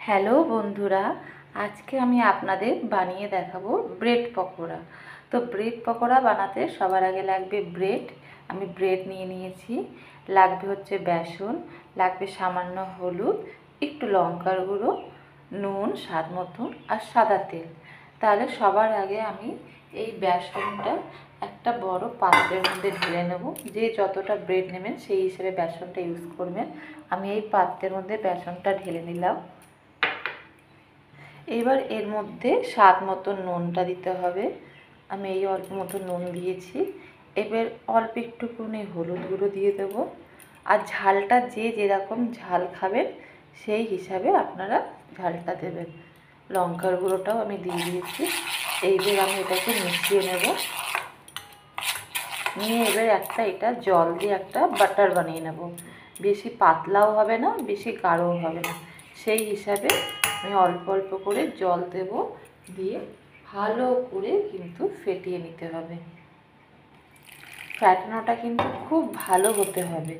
Hello বন্ধুরা, আজকে আমি আপনাদের বানিয়ে দেখাবো ব্রেড পকোড়া। তো ব্রেড পকোড়া বানাতে সবার আগে লাগবে ব্রেড। আমি ব্রেড নিয়ে নিয়েছি। লাগবে হচ্ছে বেসন, লাগবে সামান্য হলুদ, একটু লঙ্কার গুঁড়ো, নুন স্বাদ মতন আর সাদা তেল। তাহলে সবার আগে আমি এই বেসনটা একটা বড় পাত্রের মধ্যে ঢেলে নেব। যে যতটা ব্রেড নেবেন সেই হিসেবে বেসনটা ইউজ করবেন। আমি এই পাত্রের মধ্যে বেসনটা ঢেলে নিলাম। এবার এর মধ্যে স্বাদ মতো নুনটা দিতে হবে। আমি এই অল্প মতো নুন দিয়েছি। এবার অল্প একটুখানি হলুদ গুঁড়ো দিয়ে দেবো। আর ঝালটা যে যেরকম ঝাল খাবেন সেই হিসাবে আপনারা ঝালটা দেবেন। লঙ্কার গুঁড়োটাও আমি দিয়ে দিয়েছি। এইবার আমি এটাকে মিশিয়ে নেব। নিয়ে এবার এটা জল দিয়ে একটা বাটার বানিয়ে নেব। বেশি পাতলাও হবে না, বেশি গাঢ়ও হবে না। সেই হিসাবে আমি অল্প অল্প করে জল দেব, দিয়ে ভালো করে কিন্তু ফেটিয়ে নিতে হবে। ফ্যাটানোটা কিন্তু খুব ভালো হতে হবে।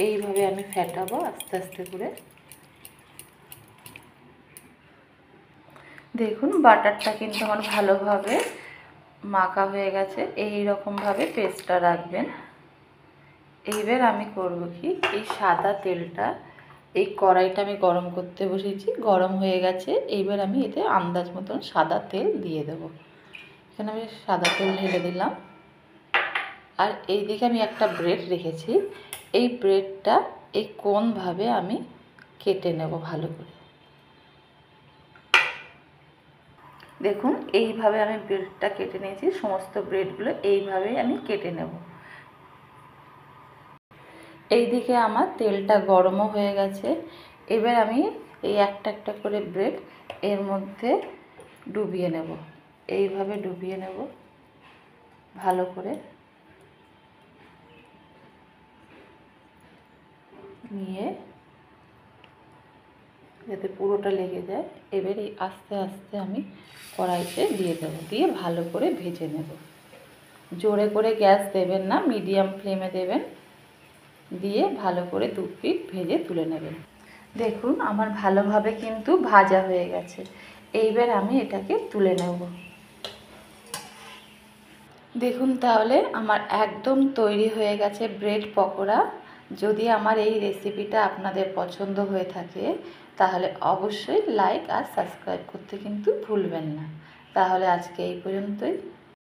এইভাবে আমি ফেটাবো আস্তে আস্তে করে। দেখুন বাটারটা কিন্তু আমার ভালোভাবে মাখা হয়ে গেছে। এই রকমভাবে পেস্টটা রাখবেন। এইবার আমি করব কি, এই সাদা তেলটা, এই কড়াইটা আমি গরম করতে বসেছি, গরম হয়ে গেছে। এইবার আমি এতে আন্দাজ মতন সাদা তেল দিয়ে দেব। এখানে আমি সাদা তেল ঢেলে দিলাম। আর এই দিকে আমি একটা ব্রেড রেখেছি। এই ব্রেডটা এই কোণভাবে আমি কেটে নেব ভালো করে। দেখুন এইভাবে আমি ব্রেডটা কেটে নিয়েছি। সমস্ত ব্রেডগুলো এইভাবেই আমি কেটে নেব। এইদিকে আমার তেলটা গরমও হয়ে গেছে। এবার আমি এই একটা একটা করে ব্রেড এর মধ্যে ডুবিয়ে নেব। এইভাবে ডুবিয়ে নেব ভালো করে। নিয়ে যাতে পুরোটা লেগে যায়, এবারে আস্তে আস্তে আমি কড়াইতে দিয়ে দেবো। দিয়ে ভালো করে ভেজে নেব। জোরে করে গ্যাস দেবেন না, মিডিয়াম ফ্লেমে দেবেন। দিয়ে ভালো করে দু পিঠ ভেজে তুলে নেবেন। দেখুন আমার ভালোভাবে কিন্তু ভাজা হয়ে গেছে। এইবার আমি এটাকে তুলে নেব। দেখুন তাহলে আমার একদম তৈরি হয়ে গেছে ব্রেড পকোড়া। যদি আমার এই রেসিপিটা আপনাদের পছন্দ হয়ে থাকে তাহলে অবশ্যই লাইক আর সাবস্ক্রাইব করতে কিন্তু ভুলবেন না। তাহলে আজকে এই পর্যন্তই।